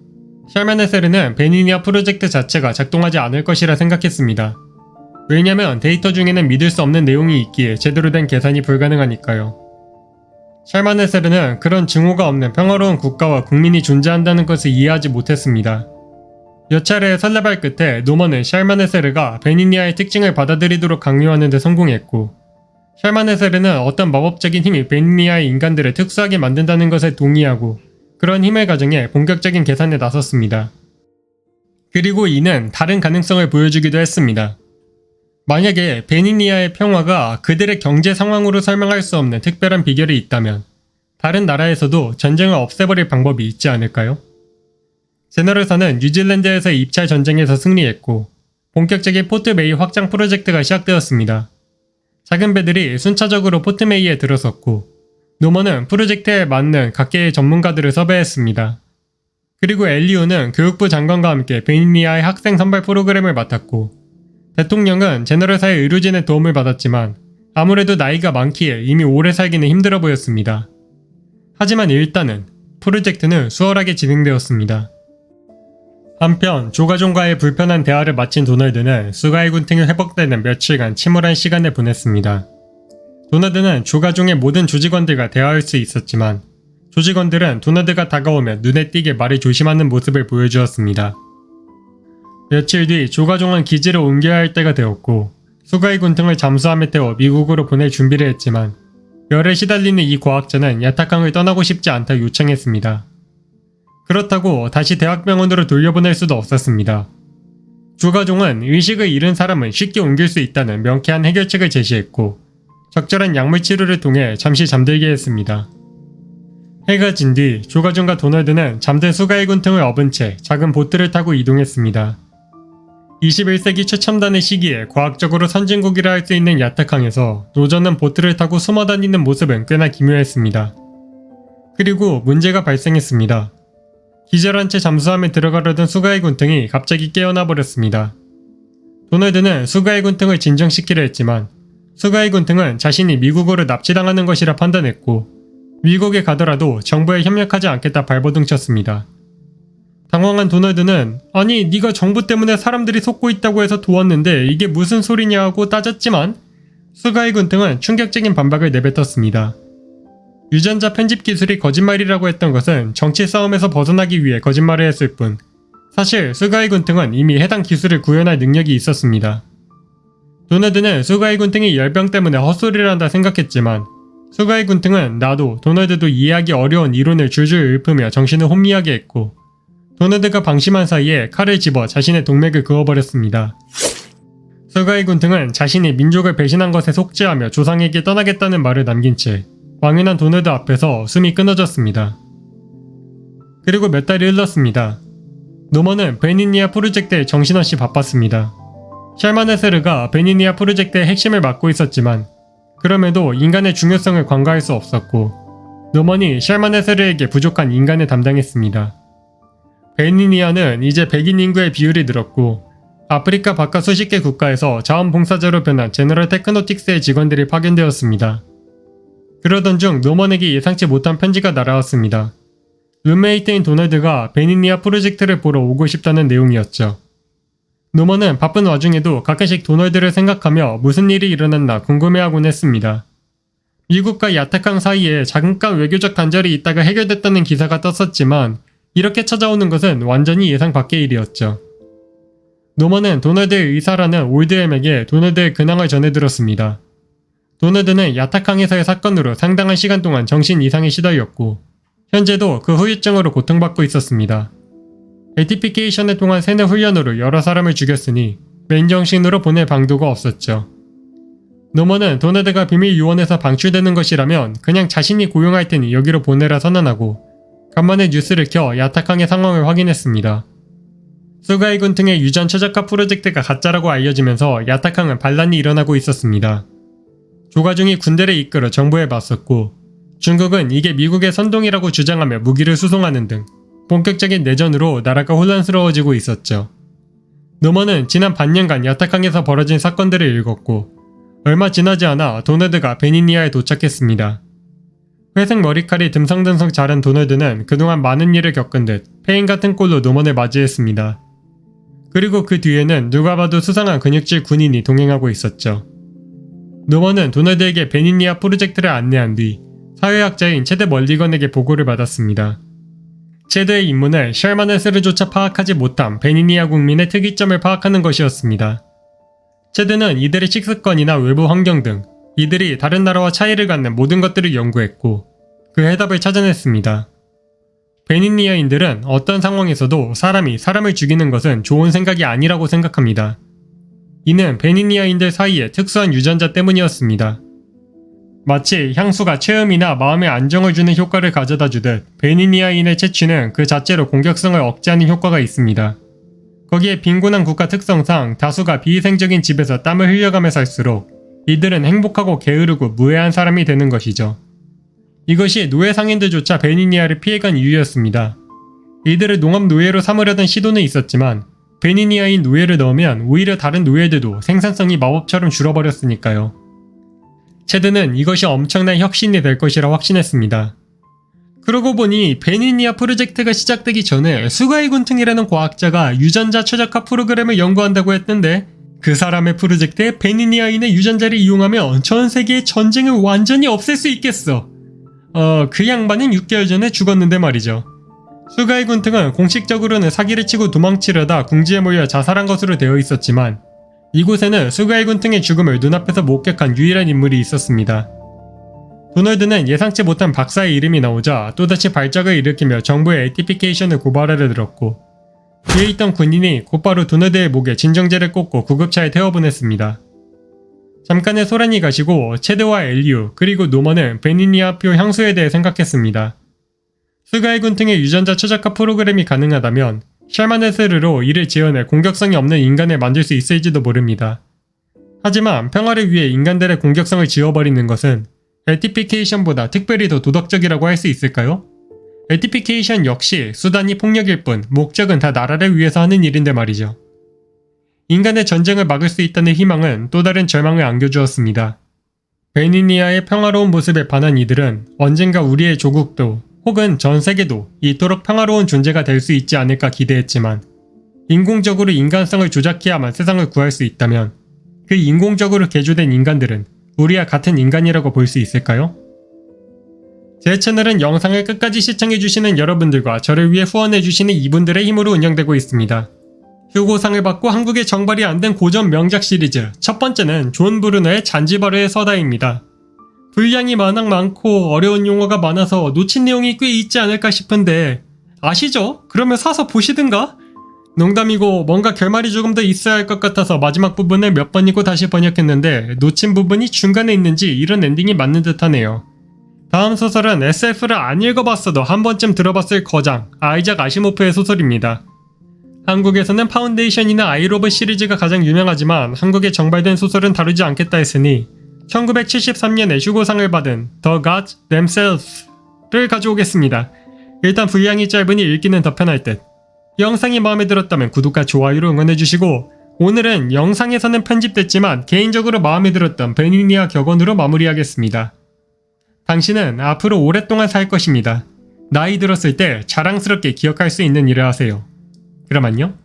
Speaker 1: 샬마네스르는 베니니아 프로젝트 자체가 작동하지 않을 것이라 생각했습니다. 왜냐면 데이터 중에는 믿을 수 없는 내용이 있기에 제대로 된 계산이 불가능하니까요. 샬마네스르는 그런 증오가 없는 평화로운 국가와 국민이 존재한다는 것을 이해하지 못했습니다. 몇 차례의 설레발 끝에 노먼은 샬마네스르가 베니니아의 특징을 받아들이도록 강요하는 데 성공했고 샬마네스르는 어떤 마법적인 힘이 베니니아의 인간들을 특수하게 만든다는 것에 동의하고 그런 힘을 가정해 본격적인 계산에 나섰습니다. 그리고 이는 다른 가능성을 보여주기도 했습니다. 만약에 베니니아의 평화가 그들의 경제 상황으로 설명할 수 없는 특별한 비결이 있다면 다른 나라에서도 전쟁을 없애버릴 방법이 있지 않을까요? 제너럴사는 뉴질랜드에서의 입찰 전쟁에서 승리했고 본격적인 포트메이 확장 프로젝트가 시작되었습니다. 작은 배들이 순차적으로 포트메이에 들어섰고 노먼은 프로젝트에 맞는 각계의 전문가들을 섭외했습니다. 그리고 엘리오는 교육부 장관과 함께 베니니아의 학생 선발 프로그램을 맡았고 대통령은 제너럴사의 의료진의 도움을 받았지만 아무래도 나이가 많기에 이미 오래 살기는 힘들어 보였습니다. 하지만 일단은 프로젝트는 수월하게 진행되었습니다. 한편 조가종과의 불편한 대화를 마친 도널드는 수가의 군탱이 회복되는 며칠간 침울한 시간을 보냈습니다. 도널드는 조가종의 모든 조직원들과 대화할 수 있었지만 조직원들은 도널드가 다가오면 눈에 띄게 말을 조심하는 모습을 보여주었습니다. 며칠 뒤 조가종은 기지를 옮겨야 할 때가 되었고 수가의 군탱을 잠수함에 태워 미국으로 보낼 준비를 했지만 열에 시달리는 이 과학자는 야타강을 떠나고 싶지 않다 요청했습니다. 그렇다고 다시 대학병원으로 돌려보낼 수도 없었습니다. 조가종은 의식을 잃은 사람은 쉽게 옮길 수 있다는 명쾌한 해결책을 제시했고 적절한 약물 치료를 통해 잠시 잠들게 했습니다. 해가 진 뒤 조가종과 도널드는 잠든 수가의 군탱을 업은 채 작은 보트를 타고 이동했습니다. 21세기 최첨단의 시기에 과학적으로 선진국이라 할 수 있는 야타강에서 노저는 보트를 타고 숨어다니는 모습은 꽤나 기묘했습니다. 그리고 문제가 발생했습니다. 기절한 채 잠수함에 들어가려던 수가의 군탱이 갑자기 깨어나 버렸습니다. 도널드는 수가의 군탱을 진정시키려 했지만 수가의 군탱은 자신이 미국으로 납치당하는 것이라 판단했고 미국에 가더라도 정부에 협력하지 않겠다 발버둥쳤습니다. 당황한 도널드는 아니 네가 정부 때문에 사람들이 속고 있다고 해서 도왔는데 이게 무슨 소리냐 하고 따졌지만 수가의 군탱은 충격적인 반박을 내뱉었습니다. 유전자 편집 기술이 거짓말이라고 했던 것은 정치 싸움에서 벗어나기 위해 거짓말을 했을 뿐 사실 수가의 군탱은 이미 해당 기술을 구현할 능력이 있었습니다. 도널드는 수가의 군탱이 열병 때문에 헛소리를 한다 생각했지만 수가의 군탱은 나도 도널드도 이해하기 어려운 이론을 줄줄 읊으며 정신을 혼미하게 했고 도널드가 방심한 사이에 칼을 집어 자신의 동맥을 그어버렸습니다. 수가의 군탱은 자신이 민족을 배신한 것에 속죄하며 조상에게 떠나겠다는 말을 남긴 채 왕연한 도널드 앞에서 숨이 끊어졌습니다. 그리고 몇 달이 흘렀습니다. 노먼은 베니니아 프로젝트에 정신없이 바빴습니다. 샬마네세르가 베니니아 프로젝트의 핵심을 맡고 있었지만 그럼에도 인간의 중요성을 간과할 수 없었고 노먼이 샬마네세르에게 부족한 인간을 담당했습니다. 베니니아는 이제 백인 인구의 비율이 늘었고 아프리카 바깥 수십 개 국가에서 자원봉사자로 변한 제너럴 테크노틱스의 직원들이 파견되었습니다. 그러던 중 노먼에게 예상치 못한 편지가 날아왔습니다. 룸메이트인 도널드가 베니니아 프로젝트를 보러 오고 싶다는 내용이었죠. 노먼은 바쁜 와중에도 가끔씩 도널드를 생각하며 무슨 일이 일어났나 궁금해하곤 했습니다. 미국과 야타강 사이에 잠깐 외교적 단절이 있다가 해결됐다는 기사가 떴었지만 이렇게 찾아오는 것은 완전히 예상 밖의 일이었죠. 노먼은 도널드의 의사라는 올드엠에게 도널드의 근황을 전해들었습니다. 도널드는 야타강에서의 사건으로 상당한 시간 동안 정신 이상에 시달렸고 현재도 그 후유증으로 고통받고 있었습니다. 에티피케이션을 통한 세뇌 훈련으로 여러 사람을 죽였으니 맨정신으로 보낼 방도가 없었죠. 노먼은 도널드가 비밀 유언에서 방출되는 것이라면 그냥 자신이 고용할 테니 여기로 보내라 선언하고 간만에 뉴스를 켜 야타강의 상황을 확인했습니다. 수가의 군탱의 유전 최적화 프로젝트가 가짜라고 알려지면서 야타강은 반란이 일어나고 있었습니다. 조가종이 군대를 이끌어 정부에 맞섰고 중국은 이게 미국의 선동이라고 주장하며 무기를 수송하는 등 본격적인 내전으로 나라가 혼란스러워지고 있었죠. 노먼은 지난 반년간 야타강에서 벌어진 사건들을 읽었고 얼마 지나지 않아 도널드가 베니니아에 도착했습니다. 회색 머리칼이 듬성듬성 자란 도널드는 그동안 많은 일을 겪은 듯 페인 같은 꼴로 노먼을 맞이했습니다. 그리고 그 뒤에는 누가 봐도 수상한 근육질 군인이 동행하고 있었죠. 노먼은 도널드에게 베니니아 프로젝트를 안내한 뒤 사회학자인 체드 멀리건에게 보고를 받았습니다. 체드의 임무는 샬마네세르조차 파악하지 못한 베니니아 국민의 특이점을 파악하는 것이었습니다. 체드는 이들의 식습관이나 외부 환경 등 이들이 다른 나라와 차이를 갖는 모든 것들을 연구했고 그 해답을 찾아냈습니다. 베니니아인들은 어떤 상황에서도 사람이 사람을 죽이는 것은 좋은 생각이 아니라고 생각합니다. 이는 베니니아인들 사이에 특수한 유전자 때문이었습니다. 마치 향수가 체험이나 마음에 안정을 주는 효과를 가져다 주듯 베니니아인의 채취는 그 자체로 공격성을 억제하는 효과가 있습니다. 거기에 빈곤한 국가 특성상 다수가 비위생적인 집에서 땀을 흘려가며 살수록 이들은 행복하고 게으르고 무해한 사람이 되는 것이죠. 이것이 노예 상인들조차 베니니아를 피해간 이유였습니다. 이들을 농업 노예로 삼으려던 시도는 있었지만 베니니아인 노예를 넣으면 오히려 다른 노예들도 생산성이 마법처럼 줄어버렸으니까요. 체드는 이것이 엄청난 혁신이 될 것이라 확신했습니다. 그러고 보니 베니니아 프로젝트가 시작되기 전에 수가이 군퉁이라는 과학자가 유전자 최적화 프로그램을 연구한다고 했는데 그 사람의 프로젝트에 베니니아인의 유전자를 이용하면 전 세계의 전쟁을 완전히 없앨 수 있겠어. 그 양반은 6개월 전에 죽었는데 말이죠. 수가이 군퉁은 공식적으로는 사기를 치고 도망치려다 궁지에 몰려 자살한 것으로 되어 있었지만 이곳에는 수가이 군퉁의 죽음을 눈앞에서 목격한 유일한 인물이 있었습니다. 도널드는 예상치 못한 박사의 이름이 나오자 또다시 발작을 일으키며 정부의 에티피케이션을 고발하려 들었고 뒤에 있던 군인이 곧바로 도널드의 목에 진정제를 꽂고 구급차에 태워보냈습니다. 잠깐의 소란이 가시고 체드와 엘리우 그리고 노먼은 베니니아표 향수에 대해 생각했습니다. 수가이 군퉁의 유전자 최적화 프로그램이 가능하다면 샬마네스르로 이를 지어내 공격성이 없는 인간을 만들 수 있을지도 모릅니다. 하지만 평화를 위해 인간들의 공격성을 지워버리는 것은 에티피케이션보다 특별히 더 도덕적이라고 할 수 있을까요? 에티피케이션 역시 수단이 폭력일 뿐 목적은 다 나라를 위해서 하는 일인데 말이죠. 인간의 전쟁을 막을 수 있다는 희망은 또 다른 절망을 안겨주었습니다. 베니니아의 평화로운 모습에 반한 이들은 언젠가 우리의 조국도 혹은 전 세계도 이토록 평화로운 존재가 될 수 있지 않을까 기대했지만 인공적으로 인간성을 조작해야만 세상을 구할 수 있다면 그 인공적으로 개조된 인간들은 우리와 같은 인간이라고 볼 수 있을까요? 제 채널은 영상을 끝까지 시청해주시는 여러분들과 저를 위해 후원해주시는 이분들의 힘으로 운영되고 있습니다. 휴고상을 받고 한국에 정발이 안 된 고전 명작 시리즈 첫 번째는 존 브루너의 잔지바르의 서다입니다. 분량이 워낙 많고 어려운 용어가 많아서 놓친 내용이 꽤 있지 않을까 싶은데 아시죠? 그러면 사서 보시든가? 농담이고 뭔가 결말이 조금 더 있어야 할 것 같아서 마지막 부분을 몇 번 읽고 다시 번역했는데 놓친 부분이 중간에 있는지 이런 엔딩이 맞는 듯 하네요. 다음 소설은 SF를 안 읽어봤어도 한 번쯤 들어봤을 거장 아이작 아시모프의 소설입니다. 한국에서는 파운데이션이나 아이로브 시리즈가 가장 유명하지만 한국에 정발된 소설은 다루지 않겠다 했으니 1973년에 휴고상을 받은 The Gods Themselves를 가져오겠습니다. 일단 분량이 짧으니 읽기는 더 편할 듯. 영상이 마음에 들었다면 구독과 좋아요로 응원해주시고 오늘은 영상에서는 편집됐지만 개인적으로 마음에 들었던 베니니아 격언으로 마무리하겠습니다. 당신은 앞으로 오랫동안 살 것입니다. 나이 들었을 때 자랑스럽게 기억할 수 있는 일을 하세요. 그럼 안녕?